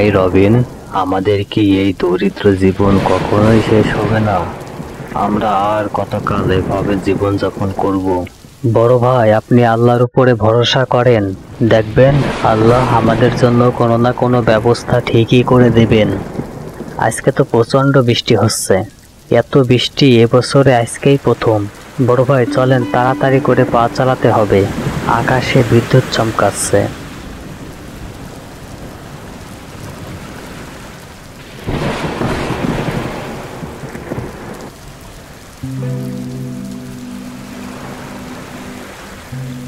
ভাই রবিন, আমাদের কি এই দরিদ্র জীবন কখনোই শেষ হবে না? আমরা আর কতকাল এভাবে জীবনযাপন করব? বড় ভাই, আপনি আল্লাহর উপরে ভরসা করেন, দেখবেন আল্লাহ আমাদের জন্য কোনো না কোনো ব্যবস্থা ঠিকই করে দেবেন। আজকে তো প্রচন্ড বৃষ্টি হচ্ছে। এত বৃষ্টি এবছরে আজকেই প্রথম। বড় ভাই চলেন, তাড়াতাড়ি করে পা চালাতে হবে, আকাশে বিদ্যুৎ চমকাচ্ছে।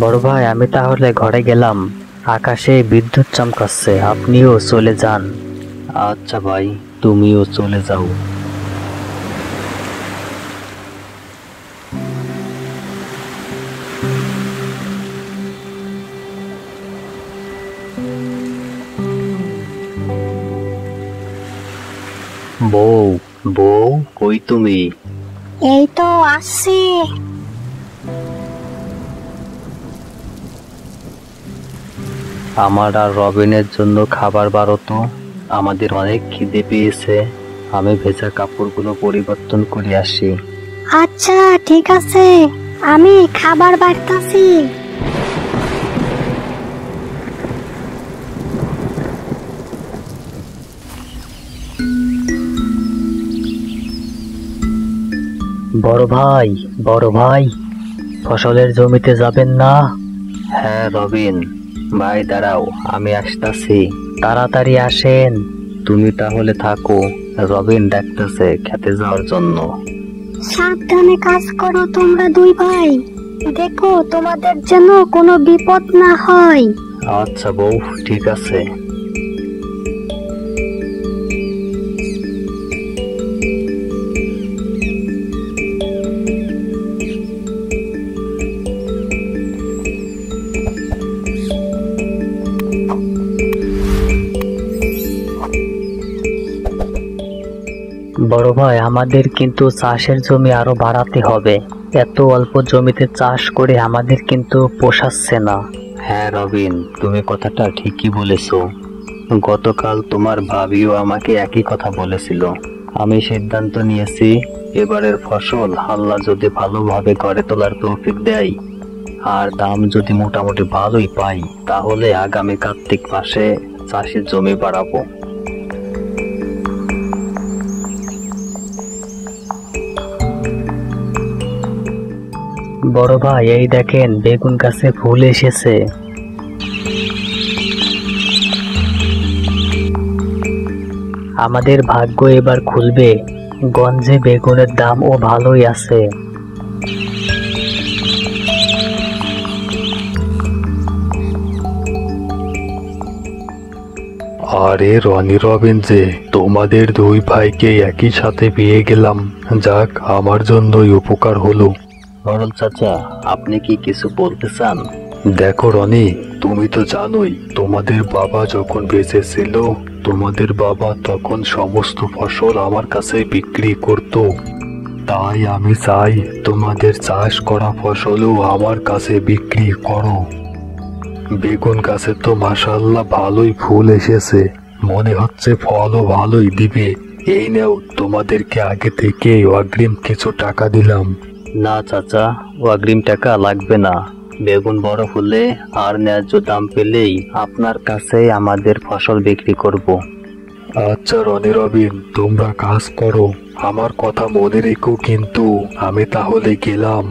বড় ভাই, আমি তাহলে ঘরে গেলাম, আকাশে বিদ্যুৎ চমকাচ্ছে, আপনিও চলে যান। আচ্ছা ভাই, তুমিও চলে যাও। বউ, বউ, কই তুমি? এই তো আসছি। আমার আর রবিনের জন্য খাবার বারো তো, আমাদের অনেক খিদে পেয়েছে। আমি ভেজা কাপড়গুলো পরিবর্তন করে আসি। আচ্ছা ঠিক আছে, আমি খাবার বাড়তাছি। বড় ভাই, বড় ভাই, ফসলের জমিতে যাবেন না? হ্যাঁ রবিন ভাই, দাঁড়াও, আমি আসতাছি। তাড়াতাড়ি আসেন। তুমি তাহলে থাকো, রবিন ডাকতেছে খেতে যাওয়ার জন্য। সাবধানে কাজ করো তোমরা দুই ভাই, দেখো তোমাদের যেন কোনো বিপদ না হয়। আচ্ছা বউ, ঠিক আছে। বড় ভাই, আমাদের কিন্তু চাষের জমি আরো বাড়াতে হবে। এত অল্প জমিতে চাষ করে আমাদের কিন্তু পোষাচ্ছে না। হ্যাঁ রবিন, তুমি কথাটা ঠিকই বলেছো। গতকাল তোমার ভাবিও আমাকে একই কথা বলেছিল। আমি সিদ্ধান্ত নিয়েছি, এবারের ফসল আল্লাহ যদি ভালোভাবে গড়ে তোলার তৌফিক দেয় আর দাম যদি মোটামুটি ভালোই পাই, তাহলে আগামী কার্তিক মাসে চাষের জমি বাড়াবো। বড় ভাই, এই দেখেন বেগুন গাছে ফুল এসেছে। আমাদের ভাগ্য এবার খুলবে, গঞ্জে বেগুনের দামও ভালোই আছে। আরে রনি রবিন যে, তোমাদের দুই ভাইকে একই সাথে পেয়ে গেলাম। যাক, আমার জন্যই উপকার হলো। বরল চাচা, আপনি কি কিছু বলতে চান? দেখো রনি, তুমি তো জানোই তোমাদের বাবা যখন বেঁচে ছিল, তোমাদের বাবা তখন সমস্ত ফসল আমার কাছে বিক্রি করত। তাই আমি চাই তোমাদের চাষ করা ফসলও আমার কাছে বিক্রি করো। বেগুন গাছে তো মাশাআল্লাহ ভালোই ফুল এসেছে, মনে হচ্ছে ফলও ভালোই দিবে। এই নাও, তোমাদেরকে আগে থেকে অগ্রিম কিছু টাকা দিলাম। না চাচা, অগ্রিম টাকা লাগবে না। বেগুন বড় হলে আর ন্যায্য দাম পেলেই আপনার কাছে আমাদের ফসল বিক্রি করব। আচ্ছা রনি রবিন, তোমরা কাজ করো, আমার কথা মনে রেখো কিন্তু। আমি তাহলে গেলাম।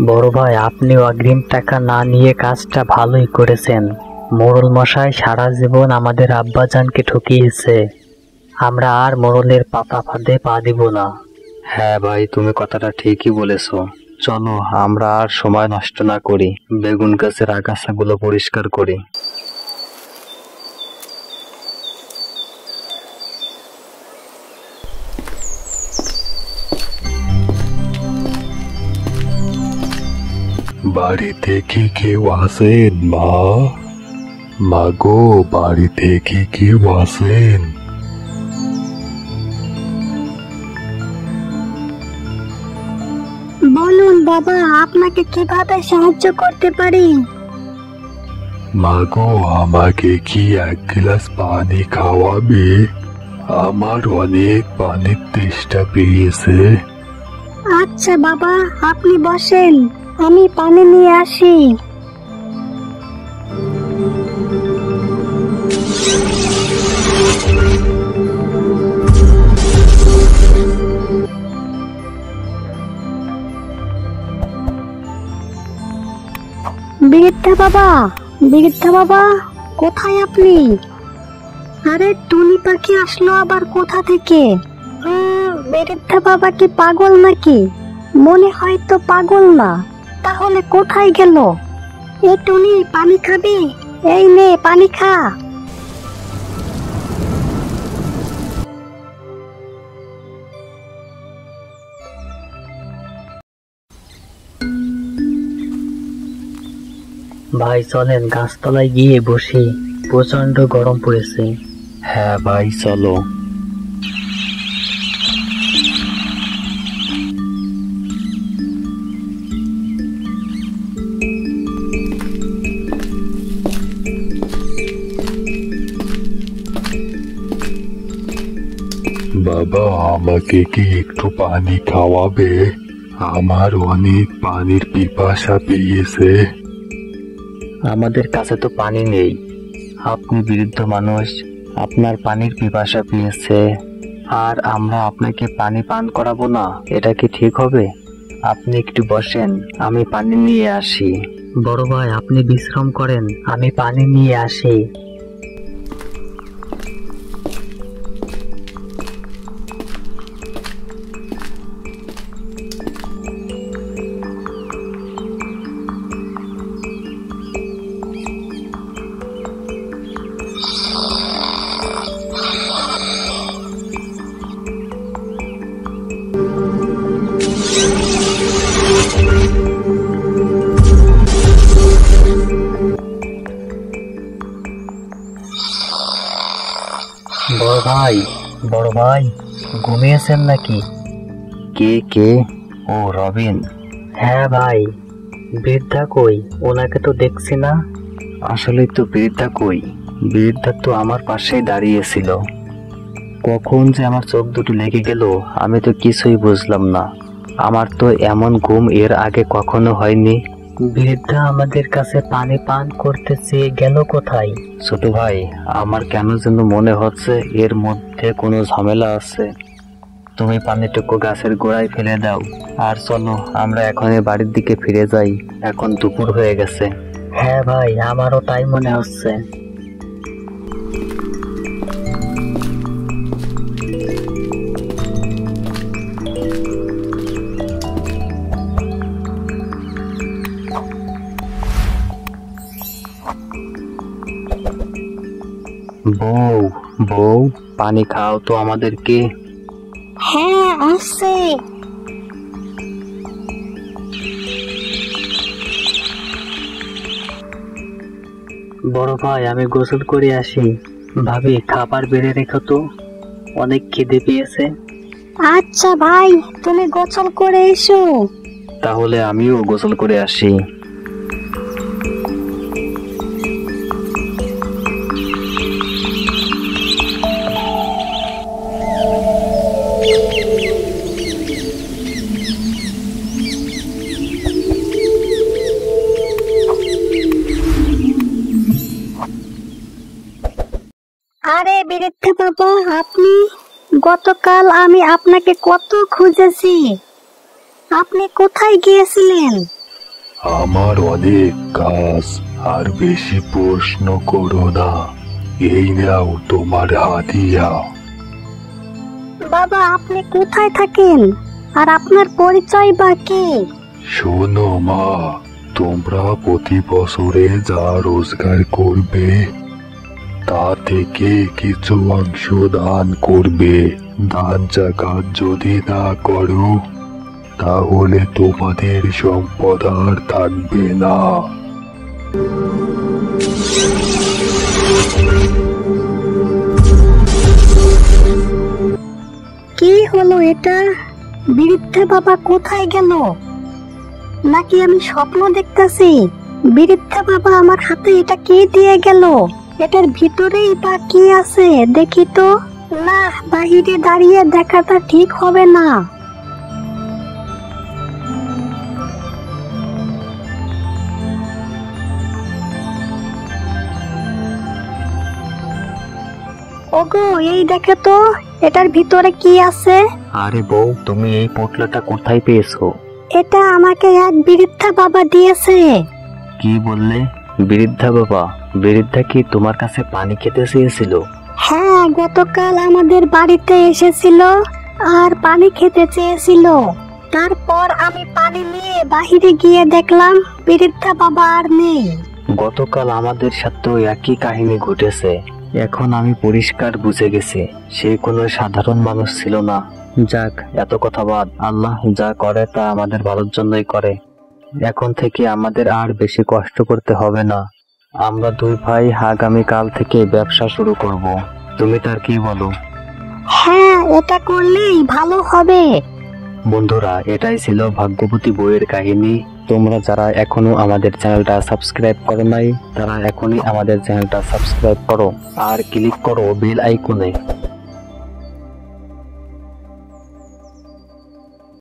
বড় ভাই, আপনি অগ্রিম টাকা না নিয়ে কাজটা ভালোই করেছেন। মোড়ল মশাই সারা জীবন আমাদের আব্বাজানকে ঠকিয়েছে। আমরা আর মোড়লের পাতা ফাঁদে পা দিব না। হ্যাঁ ভাই, তুমি কথাটা ঠিকই বলেছো। চলো আমরা আর সময় নষ্ট না করি, বেগুন গাছের আগাছাগুলো পরিষ্কার করি। বাড়িতে কি কেউ আছেন মা? মাগো, বাড়িতে কি কেউ আছেন? বলুন বাবা, আপনাকে কিভাবে সাহায্য করতে পারি? মাগো, আমাকে কি এক গ্লাস পানি খাওয়াবে? আমার অনেক পানির তেষ্টা পেয়েছে। আচ্ছা বাবা, আপনি বসেন, আমি পানি নিয়ে আসি। বৃদ্ধা বাবা, কোথায় আপনি? আরে টুনি পাখি আসলো আবার কোথা থেকে? বৃদ্ধা বাবা কি পাগল নাকি? মনে হয় তো পাগল না, তাহলে কোথায় গেল? এ টুনি, পানি খাবি? এই নে, পানি খা। ভাই চলেন গাছতলায় গিয়ে বসি, প্রচন্ড গরম পড়েছে। হ্যাঁ ভাই চলো। বাবা, আমাকে কি একটু পানি খাওয়াবে? আমার অনেক পানির পিপাসা পেয়েছে। আমাদের কাছে তো পানি নেই, আপনি বৃদ্ধ মানুষ, আপনার পানির পিপাসা পেয়েছে আর আমরা আপনাকে পানি পান করাবো না, এটা কি ঠিক হবে? আপনি একটু বসেন, আমি পানি নিয়ে আসি। বড় ভাই, আপনি বিশ্রাম করেন, আমি পানি নিয়ে আসি। বড় ভাই, ঘুমিয়েছেন নাকি? কে? ও রবিন। হ্যাঁ ভাই, বৃদ্ধা কই? ওনাকে তো দেখছি না। আসলে তো বৃদ্ধা কই, বৃদ্ধা তো আমার পাশেই দাঁড়িয়েছিল। কখন যে আমার চোখ দুটো লেগে গেল আমি তো কিছুই বুঝলাম না। আমার তো এমন ঘুম এর আগে কখনো হয়নি। বৃদ্ধা আমাদের কাছে পানি পান করতে চেয়ে গেল কোথায়? ছোট ভাই, আমার কেন যেন মনে হচ্ছে এর মধ্যে কোনো ঝামেলা আছে। তুমি পানিটুকু গাছের গোড়ায় ফেলে দাও আর চলো আমরা এখনই বাড়ির দিকে ফিরে যাই, এখন দুপুর হয়ে গেছে। হ্যাঁ ভাই, আমারও তাই মনে হচ্ছে। বউ, পানি খাও তো আমাদেরকে। হ্যাঁ, আসছে। বড় ভাই, আমি গোসল করে আসি। ভাবি, খাবার বেড়ে রেখো তো, অনেক খিদে পেয়েছে। আচ্ছা ভাই, তুমি গোসল করে এসো। তাহলে আমিও গোসল করে আসি। আরে বৃদ্ধা বাবা, আপনি? গতকাল আমি আপনাকে কত খুঁজেছি, আপনি কোথায় গিয়েছিলেন? আমার অনেক কাজ, আর বেশি প্রশ্ন করো না। এই নাও তোমার হাদিয়া। বাবা, আপনি কোথায় থাকেন আর আপনার পরিচয় বা কি? শোনো মা, তোমরা প্রতি বছরে যা রোজগার করবে তা থেকে কিছু অংশ দান করবে। দান জাকাত যদি না করো তাহলে তোমাদের সম্পদ আর থাকবে না। কি হলো এটা? বৃদ্ধা বাবা কোথায় গেল? নাকি আমি স্বপ্ন দেখতেছি? বৃদ্ধা বাবা আমার হাতে এটা কে দিয়ে গেল? এটার ভিতরেই বা কি আছে দেখি তো। না, বাহিরে দাঁড়িয়ে দেখাটা ঠিক হবে না। ওগো, এই দেখে তো এটার ভিতরে কি আছে। আরে বউ, তুমি এই পোটলাটা কোথায় পেয়েছো? এটা আমাকে এক বৃদ্ধা বাবা দিয়েছে। কি বললে? বৃদ্ধা বাবা? বৃদ্ধা কি তোমার কাছে পানি খেতে চেয়েছিল? হ্যাঁ, গতকাল আমাদের বাড়িতে এসেছিল আর পানি খেতে চেয়েছিল। তারপর আমি পানি নিয়ে বাহিরে গিয়ে দেখলাম বৃদ্ধা বাবা আর নেই। গতকাল আমাদের সাথেও একই কাহিনী ঘটেছে। এখন আমি পরিষ্কার বুঝে গেছি সে কোনো সাধারণ মানুষ ছিল না। যাক, এত কথা বাদ। আল্লাহ যা করে তা আমাদের ভালোর জন্যই করে। এখন থেকে আমাদের আর বেশি কষ্ট করতে হবে না। আমরা দুই ভাই আগামী কাল থেকে ব্যবসা শুরু করব। তুমি তার কি বলো? হ্যাঁ, এটা করলেই ভালো হবে। বন্ধুরা, এটাই ছিল ভাগ্যবতী বইয়ের কাহিনী। তোমরা যারা এখনো আমাদের চ্যানেলটা সাবস্ক্রাইব করো নাই, তারা এখনই আমাদের চ্যানেলটা সাবস্ক্রাইব করো আর ক্লিক করো বেল আইকনে।